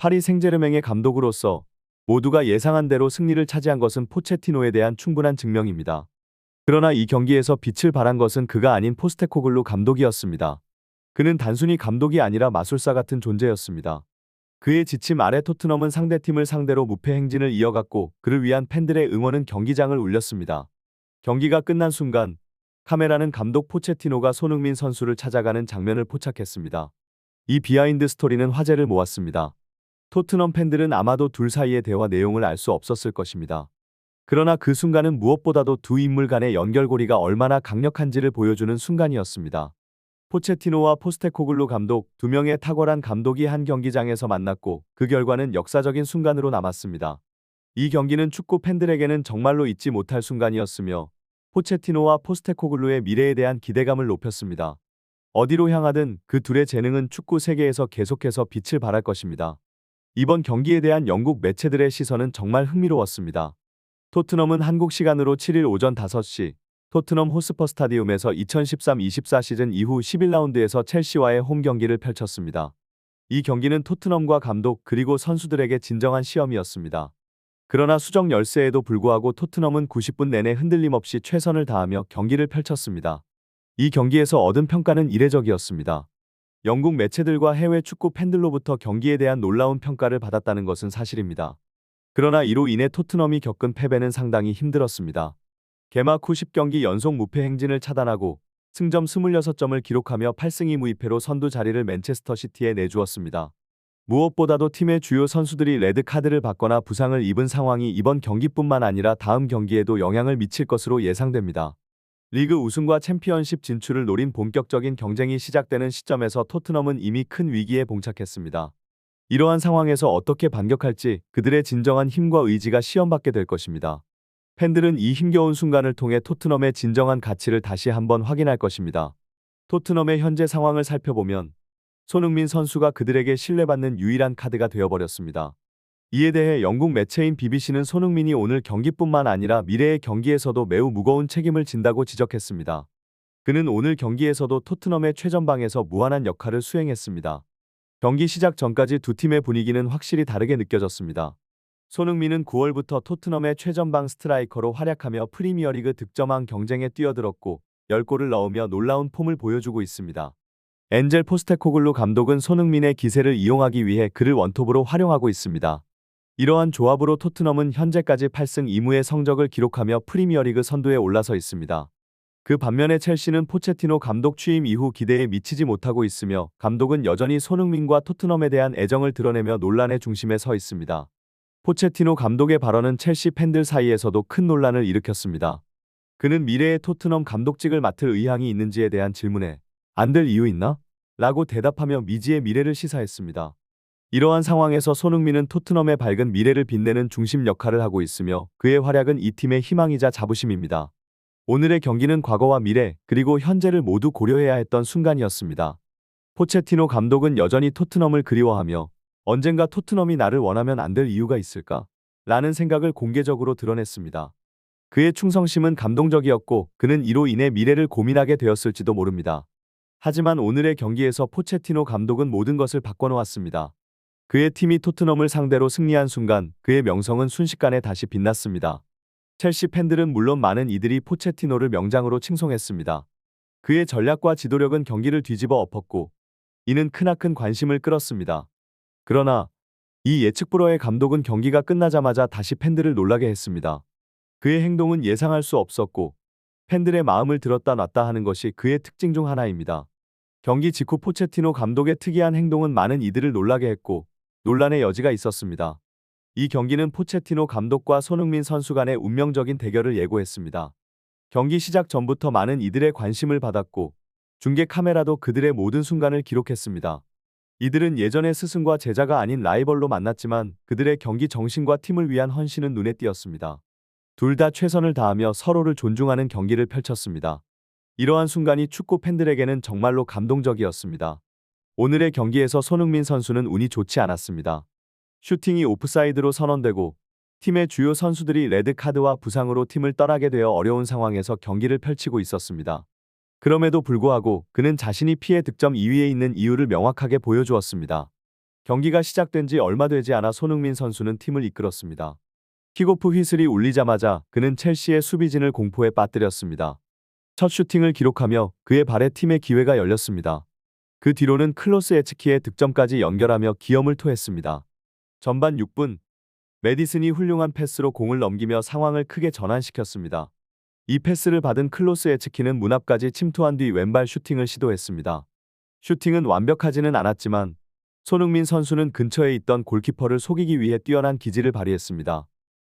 파리 생제르맹의 감독으로서 모두가 예상한 대로 승리를 차지한 것은 포체티노에 대한 충분한 증명입니다. 그러나 이 경기에서 빛을 발한 것은 그가 아닌 포스테코글루 감독이었습니다. 그는 단순히 감독이 아니라 마술사 같은 존재였습니다. 그의 지침 아래 토트넘은 상대팀을 상대로 무패 행진을 이어갔고 그를 위한 팬들의 응원은 경기장을 울렸습니다. 경기가 끝난 순간 카메라는 감독 포체티노가 손흥민 선수를 찾아가는 장면을 포착했습니다. 이 비하인드 스토리는 화제를 모았습니다. 토트넘 팬들은 아마도 둘 사이의 대화 내용을 알 수 없었을 것입니다. 그러나 그 순간은 무엇보다도 두 인물 간의 연결고리가 얼마나 강력한지를 보여주는 순간이었습니다. 포체티노와 포스테코글루 감독, 두 명의 탁월한 감독이 한 경기장에서 만났고 그 결과는 역사적인 순간으로 남았습니다. 이 경기는 축구 팬들에게는 정말로 잊지 못할 순간이었으며 포체티노와 포스테코글루의 미래에 대한 기대감을 높였습니다. 어디로 향하든 그 둘의 재능은 축구 세계에서 계속해서 빛을 발할 것입니다. 이번 경기에 대한 영국 매체들의 시선은 정말 흥미로웠습니다. 토트넘은 한국 시간으로 7일 오전 5시 토트넘 호스퍼 스타디움에서 2013-24 시즌 이후 11라운드에서 첼시와의 홈 경기를 펼쳤습니다. 이 경기는 토트넘과 감독 그리고 선수들에게 진정한 시험이었습니다. 그러나 수적 열세에도 불구하고 토트넘은 90분 내내 흔들림 없이 최선을 다하며 경기를 펼쳤습니다. 이 경기에서 얻은 평가는 이례적이었습니다. 영국 매체들과 해외 축구 팬들로부터 경기에 대한 놀라운 평가를 받았다는 것은 사실입니다. 그러나 이로 인해 토트넘이 겪은 패배는 상당히 힘들었습니다. 개막 후 10경기 연속 무패 행진을 차단하고 승점 26점을 기록하며 8승 2무이패로 선두 자리를 맨체스터 시티에 내주었습니다. 무엇보다도 팀의 주요 선수들이 레드카드를 받거나 부상을 입은 상황이 이번 경기뿐만 아니라 다음 경기에도 영향을 미칠 것으로 예상됩니다. 리그 우승과 챔피언십 진출을 노린 본격적인 경쟁이 시작되는 시점에서 토트넘은 이미 큰 위기에 봉착했습니다. 이러한 상황에서 어떻게 반격할지 그들의 진정한 힘과 의지가 시험받게 될 것입니다. 팬들은 이 힘겨운 순간을 통해 토트넘의 진정한 가치를 다시 한번 확인할 것입니다. 토트넘의 현재 상황을 살펴보면 손흥민 선수가 그들에게 신뢰받는 유일한 카드가 되어버렸습니다. 이에 대해 영국 매체인 BBC는 손흥민이 오늘 경기뿐만 아니라 미래의 경기에서도 매우 무거운 책임을 진다고 지적했습니다. 그는 오늘 경기에서도 토트넘의 최전방에서 무한한 역할을 수행했습니다. 경기 시작 전까지 두 팀의 분위기는 확실히 다르게 느껴졌습니다. 손흥민은 9월부터 토트넘의 최전방 스트라이커로 활약하며 프리미어리그 득점왕 경쟁에 뛰어들었고 10골을 넣으며 놀라운 폼을 보여주고 있습니다. 엔젤 포스테코글루 감독은 손흥민의 기세를 이용하기 위해 그를 원톱으로 활용하고 있습니다. 이러한 조합으로 토트넘은 현재까지 8승 2무의 성적을 기록하며 프리미어리그 선두에 올라서 있습니다. 그 반면에 첼시는 포체티노 감독 취임 이후 기대에 미치지 못하고 있으며 감독은 여전히 손흥민과 토트넘에 대한 애정을 드러내며 논란의 중심에 서 있습니다. 포체티노 감독의 발언은 첼시 팬들 사이에서도 큰 논란을 일으켰습니다. 그는 미래의 토트넘 감독직을 맡을 의향이 있는지에 대한 질문에 안 될 이유 있나? 라고 대답하며 미지의 미래를 시사했습니다. 이러한 상황에서 손흥민은 토트넘의 밝은 미래를 빛내는 중심 역할을 하고 있으며 그의 활약은 이 팀의 희망이자 자부심입니다. 오늘의 경기는 과거와 미래 그리고 현재를 모두 고려해야 했던 순간이었습니다. 포체티노 감독은 여전히 토트넘을 그리워하며 언젠가 토트넘이 나를 원하면 안 될 이유가 있을까? 라는 생각을 공개적으로 드러냈습니다. 그의 충성심은 감동적이었고 그는 이로 인해 미래를 고민하게 되었을지도 모릅니다. 하지만 오늘의 경기에서 포체티노 감독은 모든 것을 바꿔놓았습니다. 그의 팀이 토트넘을 상대로 승리한 순간 그의 명성은 순식간에 다시 빛났습니다. 첼시 팬들은 물론 많은 이들이 포체티노를 명장으로 칭송했습니다. 그의 전략과 지도력은 경기를 뒤집어 엎었고 이는 크나큰 관심을 끌었습니다. 그러나 이 예측 불허의 감독은 경기가 끝나자마자 다시 팬들을 놀라게 했습니다. 그의 행동은 예상할 수 없었고 팬들의 마음을 들었다 놨다 하는 것이 그의 특징 중 하나입니다. 경기 직후 포체티노 감독의 특이한 행동은 많은 이들을 놀라게 했고 논란의 여지가 있었습니다. 이 경기는 포체티노 감독과 손흥민 선수 간의 운명적인 대결을 예고했습니다. 경기 시작 전부터 많은 이들의 관심을 받았고 중계 카메라도 그들의 모든 순간을 기록했습니다. 이들은 예전의 스승과 제자가 아닌 라이벌로 만났지만 그들의 경기 정신과 팀을 위한 헌신은 눈에 띄었습니다. 둘 다 최선을 다하며 서로를 존중하는 경기를 펼쳤습니다. 이러한 순간이 축구 팬들에게는 정말로 감동적이었습니다. 오늘의 경기에서 손흥민 선수는 운이 좋지 않았습니다. 슈팅이 오프사이드로 선언되고 팀의 주요 선수들이 레드카드와 부상으로 팀을 떠나게 되어 어려운 상황에서 경기를 펼치고 있었습니다. 그럼에도 불구하고 그는 자신이 피해 득점 2위에 있는 이유를 명확하게 보여주었습니다. 경기가 시작된 지 얼마 되지 않아 손흥민 선수는 팀을 이끌었습니다. 킥오프 휘슬이 울리자마자 그는 첼시의 수비진을 공포에 빠뜨렸습니다. 첫 슈팅을 기록하며 그의 발에 팀의 기회가 열렸습니다. 그 뒤로는 클로스 에츠키의 득점까지 연결하며 기염을 토했습니다. 전반 6분, 메디슨이 훌륭한 패스로 공을 넘기며 상황을 크게 전환시켰습니다. 이 패스를 받은 클로스 에츠키는 문 앞까지 침투한 뒤 왼발 슈팅을 시도했습니다. 슈팅은 완벽하지는 않았지만 손흥민 선수는 근처에 있던 골키퍼를 속이기 위해 뛰어난 기질을 발휘했습니다.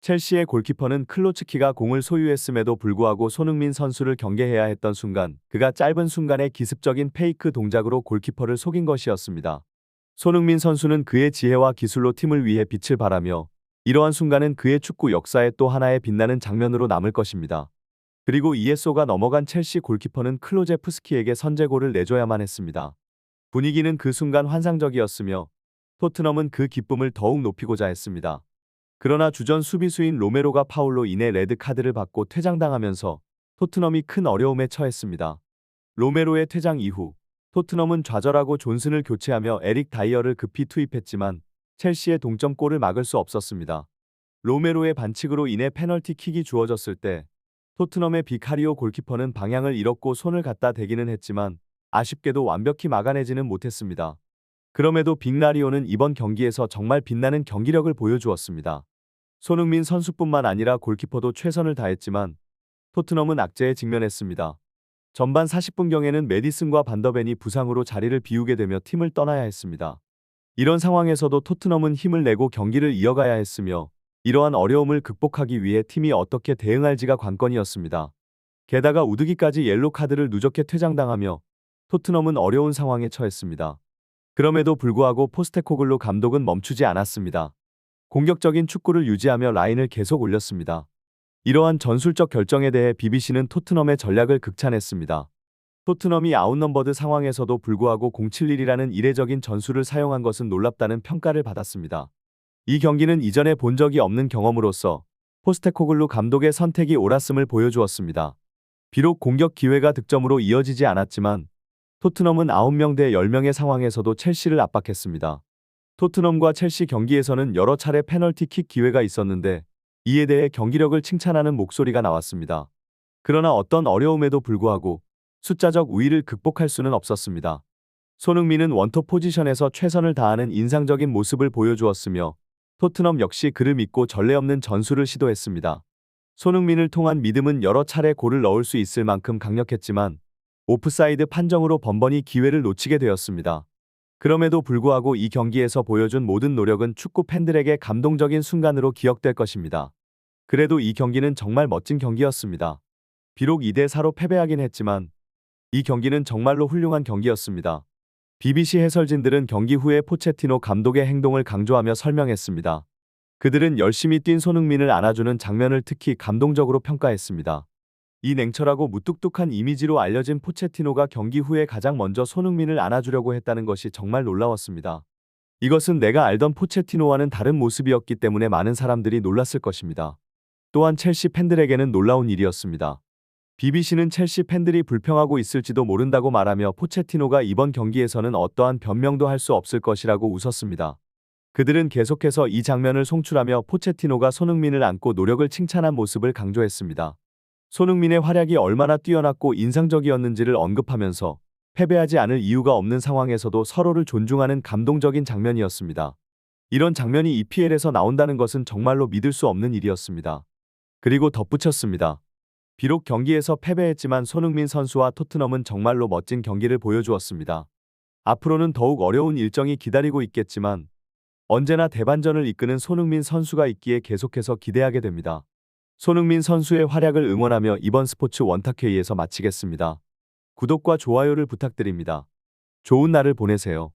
첼시의 골키퍼는 클로츠키가 공을 소유했음에도 불구하고 손흥민 선수를 경계해야 했던 순간, 그가 짧은 순간에 기습적인 페이크 동작으로 골키퍼를 속인 것이었습니다. 손흥민 선수는 그의 지혜와 기술로 팀을 위해 빛을 발하며 이러한 순간은 그의 축구 역사의 또 하나의 빛나는 장면으로 남을 것입니다. 그리고 이에 쏘가 넘어간 첼시 골키퍼는 클로제프스키에게 선제골을 내줘야만 했습니다. 분위기는 그 순간 환상적이었으며 토트넘은 그 기쁨을 더욱 높이고자 했습니다. 그러나 주전 수비수인 로메로가 파울로 인해 레드카드를 받고 퇴장당하면서 토트넘이 큰 어려움에 처했습니다. 로메로의 퇴장 이후 토트넘은 좌절하고 존슨을 교체하며 에릭 다이어를 급히 투입했지만 첼시의 동점골을 막을 수 없었습니다. 로메로의 반칙으로 인해 페널티킥이 주어졌을 때 토트넘의 비카리오 골키퍼는 방향을 잃었고 손을 갖다 대기는 했지만 아쉽게도 완벽히 막아내지는 못했습니다. 그럼에도 빅라리오는 이번 경기에서 정말 빛나는 경기력을 보여주었습니다. 손흥민 선수뿐만 아니라 골키퍼도 최선을 다했지만 토트넘은 악재에 직면했습니다. 전반 40분경에는 메디슨과 반더벤이 부상으로 자리를 비우게 되며 팀을 떠나야 했습니다. 이런 상황에서도 토트넘은 힘을 내고 경기를 이어가야 했으며 이러한 어려움을 극복하기 위해 팀이 어떻게 대응할지가 관건이었습니다. 게다가 우드기까지 옐로 카드를 누적해 퇴장당하며 토트넘은 어려운 상황에 처했습니다. 그럼에도 불구하고 포스테코글루 감독은 멈추지 않았습니다. 공격적인 축구를 유지하며 라인을 계속 올렸습니다. 이러한 전술적 결정에 대해 BBC는 토트넘의 전략을 극찬했습니다. 토트넘이 아웃넘버드 상황에서도 불구하고 071이라는 이례적인 전술을 사용한 것은 놀랍다는 평가를 받았습니다. 이 경기는 이전에 본 적이 없는 경험으로서 포스테코글루 감독의 선택이 옳았음을 보여주었습니다. 비록 공격 기회가 득점으로 이어지지 않았지만 토트넘은 9명 대 10명의 상황에서도 첼시를 압박했습니다. 토트넘과 첼시 경기에서는 여러 차례 페널티킥 기회가 있었는데 이에 대해 경기력을 칭찬하는 목소리가 나왔습니다. 그러나 어떤 어려움에도 불구하고 숫자적 우위를 극복할 수는 없었습니다. 손흥민은 원톱 포지션에서 최선을 다하는 인상적인 모습을 보여주었으며 토트넘 역시 그를 믿고 전례 없는 전술을 시도했습니다. 손흥민을 통한 믿음은 여러 차례 골을 넣을 수 있을 만큼 강력했지만 오프사이드 판정으로 번번이 기회를 놓치게 되었습니다. 그럼에도 불구하고 이 경기에서 보여준 모든 노력은 축구 팬들에게 감동적인 순간으로 기억될 것입니다. 그래도 이 경기는 정말 멋진 경기였습니다. 비록 2대4로 패배하긴 했지만 이 경기는 정말로 훌륭한 경기였습니다. BBC 해설진들은 경기 후에 포체티노 감독의 행동을 강조하며 설명했습니다. 그들은 열심히 뛴 손흥민을 안아주는 장면을 특히 감동적으로 평가했습니다. 이 냉철하고 무뚝뚝한 이미지로 알려진 포체티노가 경기 후에 가장 먼저 손흥민을 안아주려고 했다는 것이 정말 놀라웠습니다. 이것은 내가 알던 포체티노와는 다른 모습이었기 때문에 많은 사람들이 놀랐을 것입니다. 또한 첼시 팬들에게는 놀라운 일이었습니다. BBC는 첼시 팬들이 불평하고 있을지도 모른다고 말하며 포체티노가 이번 경기에서는 어떠한 변명도 할 수 없을 것이라고 웃었습니다. 그들은 계속해서 이 장면을 송출하며 포체티노가 손흥민을 안고 노력을 칭찬한 모습을 강조했습니다. 손흥민의 활약이 얼마나 뛰어났고 인상적이었는지를 언급하면서 패배하지 않을 이유가 없는 상황에서도 서로를 존중하는 감동적인 장면이었습니다. 이런 장면이 EPL에서 나온다는 것은 정말로 믿을 수 없는 일이었습니다. 그리고 덧붙였습니다. 비록 경기에서 패배했지만 손흥민 선수와 토트넘은 정말로 멋진 경기를 보여주었습니다. 앞으로는 더욱 어려운 일정이 기다리고 있겠지만 언제나 대반전을 이끄는 손흥민 선수가 있기에 계속해서 기대하게 됩니다. 손흥민 선수의 활약을 응원하며 이번 스포츠 원탁회의에서 마치겠습니다. 구독과 좋아요를 부탁드립니다. 좋은 날을 보내세요.